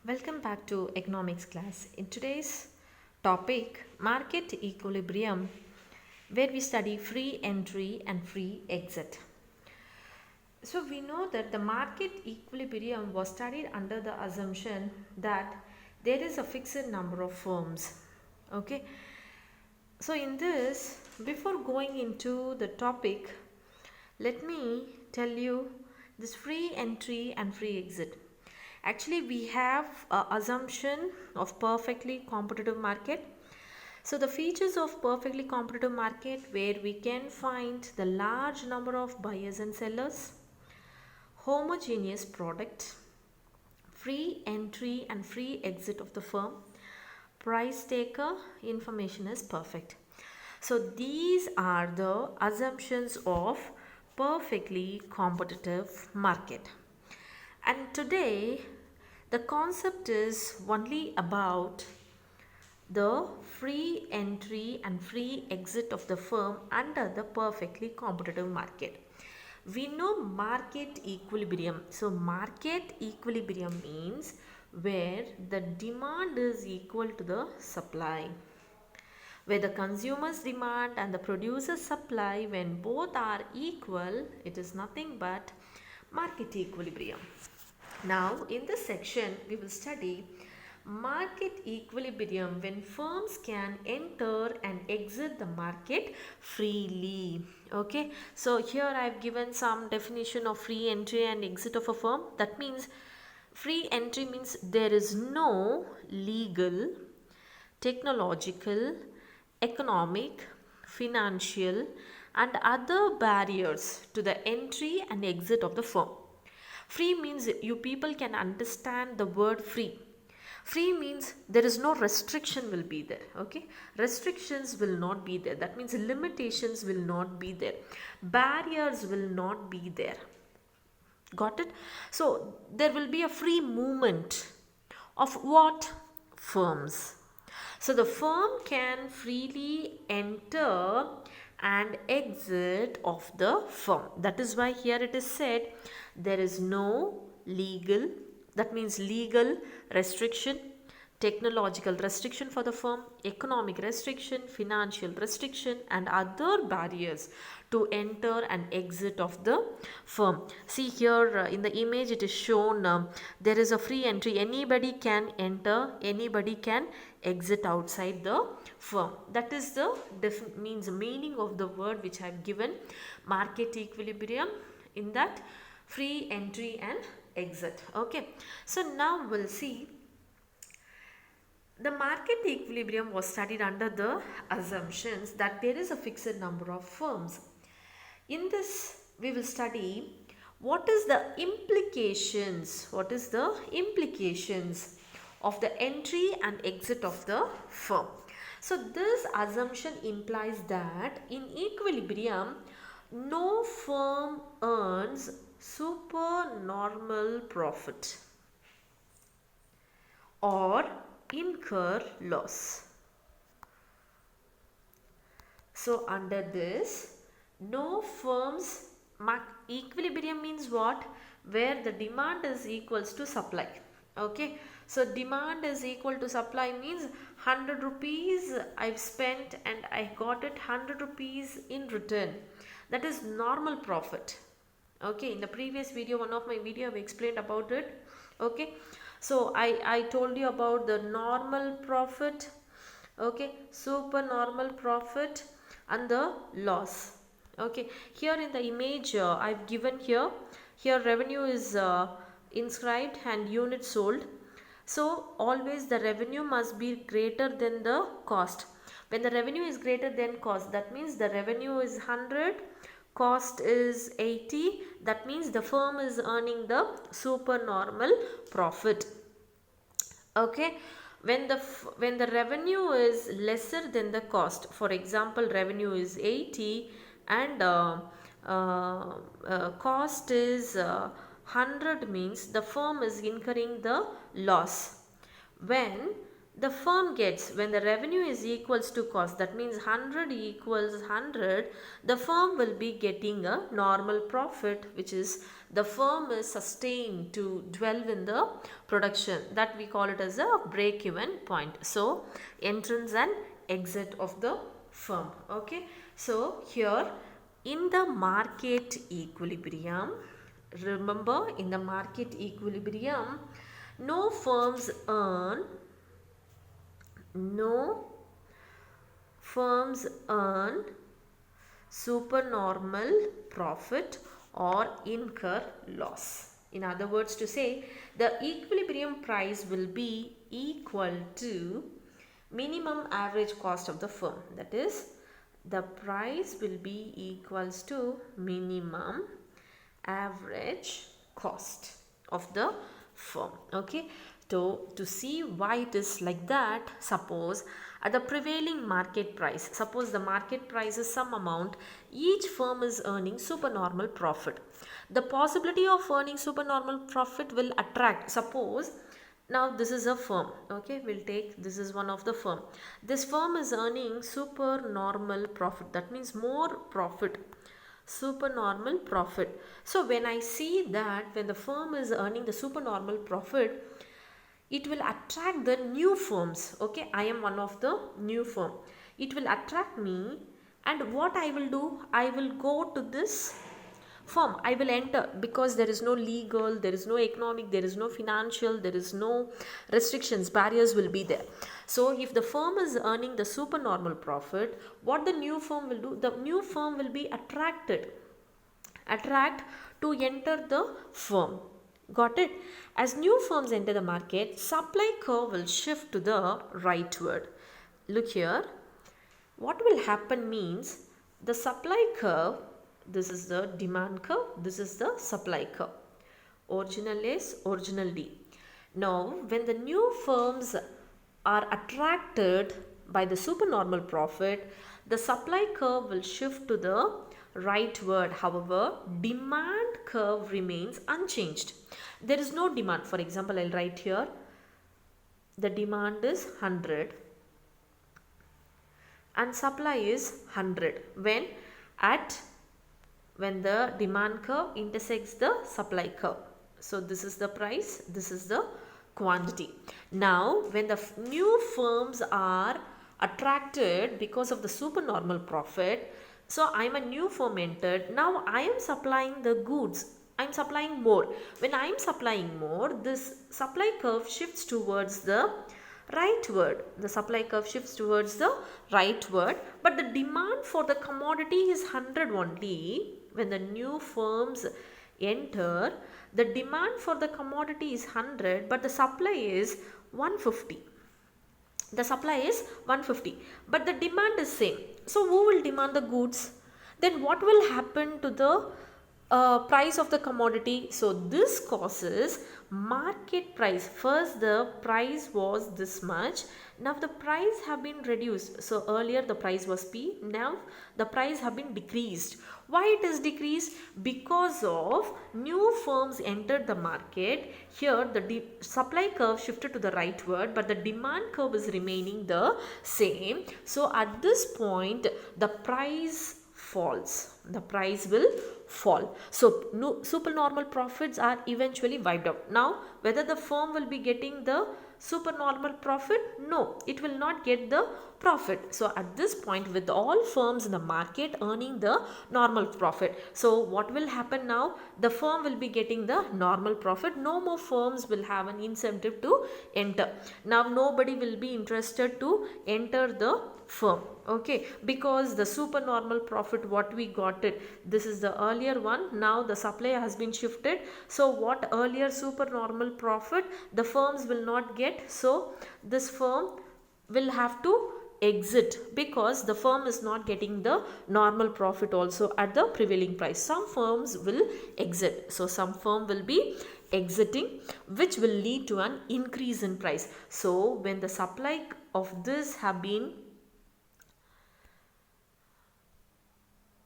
Welcome back to economics class. In today's topic, market equilibrium, where we study free entry and free exit. So we know that the market equilibrium was studied under the assumption that there is a fixed number of firms. Okay. So in this, before going into the topic, let me tell you this free entry and free exit. Actually, we have a assumption of perfectly competitive market. So the features of perfectly competitive market where we can find the large number of buyers and sellers, homogeneous product, free entry and free exit of the firm, price taker, information is perfect. So these are the assumptions of perfectly competitive market. And today the concept is only about the free entry and free exit of the firm under the perfectly competitive market. We know market equilibrium. So market equilibrium means where the demand is equal to the supply. Where the consumer's demand and the producer's supply, when both are equal, it is nothing but market equilibrium. Now, in this section, we will study market equilibrium when firms can enter and exit the market freely. Okay, so here I have given some definition of free entry and exit of a firm. That means free entry means there is no legal, technological, economic, financial, and other barriers to the entry and exit of the firm. Free means you people can understand the word free. Free means there is no restriction will be there. Okay, restrictions will not be there. That means limitations will not be there. Barriers will not be there. Got it? So there will be a free movement of what? Firms. So the firm can freely enter and exit of the firm. That is why here it is said there is no legal, that means legal restriction, technological restriction for the firm, economic restriction, financial restriction, and other barriers to enter and exit of the firm. See here in the image it is shown there is a free entry. Anybody can enter, anybody can exit outside the firm. That is the meaning of the word which I have given, market equilibrium, in that free entry and exit. Okay, so now we'll see the market equilibrium was studied under the assumptions that there is a fixed number of firms. In this, we will study what is the implications, of the entry and exit of the firm. So this assumption implies that in equilibrium, no firm earns supernormal profit or incur loss. So under this, no firms, equilibrium means what? Where the demand is equals to supply. Okay, so demand is equal to supply means 100 rupees I've spent and I got it 100 rupees in return. That is normal profit. Okay, in the previous video, one of my video I've explained about it. Okay, so I told you about the normal profit, okay, super normal profit, and the loss. Okay, here in the image I've given here revenue is inscribed and units sold. So always the revenue must be greater than the cost. When the revenue is greater than cost, that means the revenue is 100, cost is 80, that means the firm is earning the supernormal profit. Okay, when the revenue is lesser than the cost, for example revenue is 80 and cost is 100, means the firm is incurring the loss. When the firm gets when the revenue is equals to cost, that means 100 equals 100, the firm will be getting a normal profit, which is the firm is sustained to dwell in the production, that we call it as a break even point. So entrance and exit of the firm. Okay, so here in the market equilibrium, remember in the market equilibrium, no firms earn supernormal profit or incur loss. In other words to say, the equilibrium price will be equal to minimum average cost of the firm. That is, the price will be equals to minimum average cost of the firm. Okay, to see why it is like that, suppose at the prevailing market price, suppose the market price is some amount, each firm is earning supernormal profit. The possibility of earning supernormal profit will attract, suppose now this is a firm, okay, we'll take this is one of the firm. This firm is earning supernormal profit, that means more profit, supernormal profit. So when I see that when the firm is earning the supernormal profit, it will attract the new firms. Okay, I am one of the new firm. It will attract me, and what I will do, I will go to this firm, I will enter, because there is no legal, there is no economic, there is no financial, there is no restrictions, barriers will be there. So if the firm is earning the supernormal profit, what the new firm will do, the new firm will be attract to enter the firm. Got it? As new firms enter the market, supply curve will shift to the rightward. Look here, what will happen means the supply curve, this is the demand curve, this is the supply curve. Original S, original D. Now, when the new firms are attracted by the supernormal profit, the supply curve will shift to the rightward. However, demand curve remains unchanged. There is no demand. For example, I'll write here, the demand is 100 and supply is 100 when the demand curve intersects the supply curve. So this is the price, this is the quantity. Now when the new firms are attracted because of the supernormal profit, so I am a new firm entered, now I am supplying the goods, I am supplying more. When I am supplying more, this supply curve shifts towards the rightward. The supply curve shifts towards the rightward, but the demand for the commodity is 100 only. When the new firms enter, the demand for the commodity is 100, but the supply is 150. The supply is 150, but the demand is same. So who will demand the goods? Then what will happen to the price of the commodity? So this causes market price. First the price was this much, now the price have been reduced. So earlier the price was P, now the price have been decreased. Why it is decreased? Because of new firms entered the market. Here the supply curve shifted to the rightward, but the demand curve is remaining the same. So at this point the price falls, the price will fall. So supernormal profits are eventually wiped out. Now whether the firm will be getting the supernormal profit? No, it will not get the profit. So at this point, with all firms in the market earning the normal profit, so what will happen now? The firm will be getting the normal profit. No more firms will have an incentive to enter. Now nobody will be interested to enter the firm, okay, because the supernormal profit what we got it, this is the earlier one, now the supply has been shifted. So what earlier supernormal profit the firms will not get, so this firm will have to exit because the firm is not getting the normal profit also at the prevailing price. Some firms will exit, so some firm will be exiting, which will lead to an increase in price. So when the supply of this have been,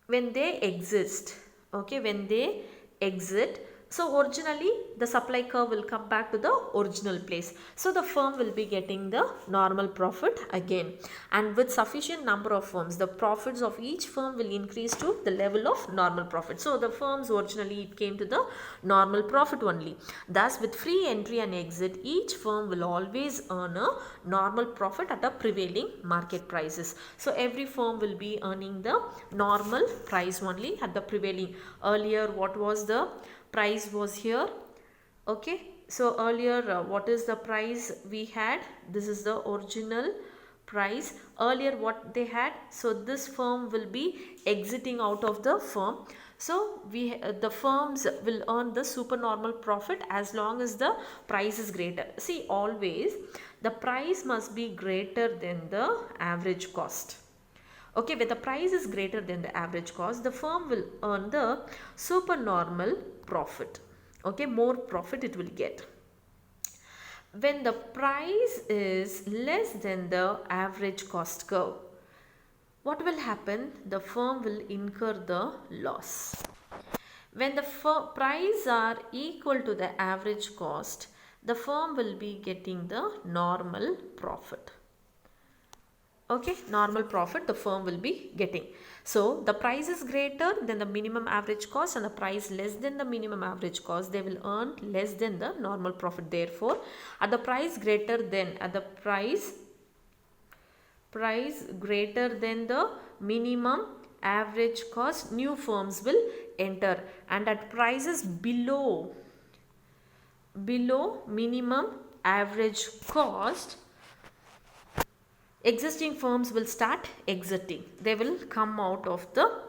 when they exist, okay, when they exit, So originally the supply curve will come back to the original place. So the firm will be getting the normal profit again, and with sufficient number of firms, the profits of each firm will increase to the level of normal profit. So the firms originally it came to the normal profit only. Thus with free entry and exit, each firm will always earn a normal profit at the prevailing market prices. So every firm will be earning the normal price only at the prevailing. Earlier what was the price was here? Okay, so earlier what is the price we had? This is the original price. Earlier what they had, so this firm will be exiting out of the firm. So the firms will earn the supernormal profit as long as the price is greater. See, always the price must be greater than the average cost. Okay, when the price is greater than the average cost, the firm will earn the supernormal profit. Okay, more profit it will get. When the price is less than the average cost curve, what will happen? The firm will incur the loss. When the price are equal to the average cost, the firm will be getting the normal profit. Okay, normal profit the firm will be getting. So the price is greater than the minimum average cost and the price less than the minimum average cost, they will earn less than the normal profit. Therefore at the price greater than, at the price greater than the minimum average cost, new firms will enter, and at prices below minimum average cost, existing firms will start exiting. They will come out of the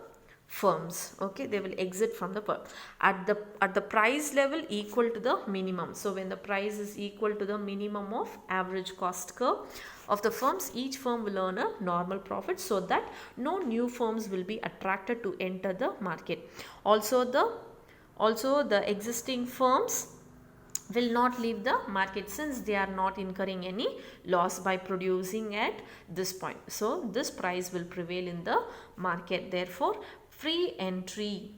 firms. Okay, they will exit from the firm at the price level equal to the minimum. So when the price is equal to the minimum of average cost curve of the firms, each firm will earn a normal profit, so that no new firms will be attracted to enter the market. Also the existing firms will not leave the market, since they are not incurring any loss by producing at this point. So this price will prevail in the market. Therefore free entry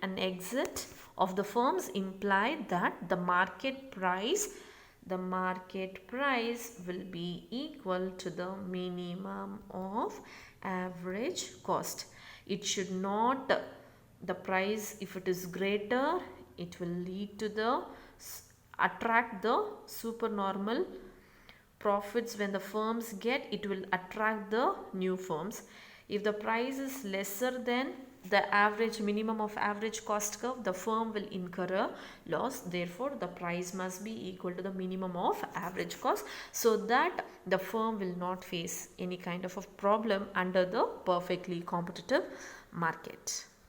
and exit of the firms imply that the market price will be equal to the minimum of average cost. It should not, the price if it is greater, it will lead to the attract the supernormal profits. When the firms get, it will attract the new firms. If the price is lesser than the average minimum of average cost curve, the firm will incur a loss. Therefore the price must be equal to the minimum of average cost, so that the firm will not face any kind of a problem under the perfectly competitive market.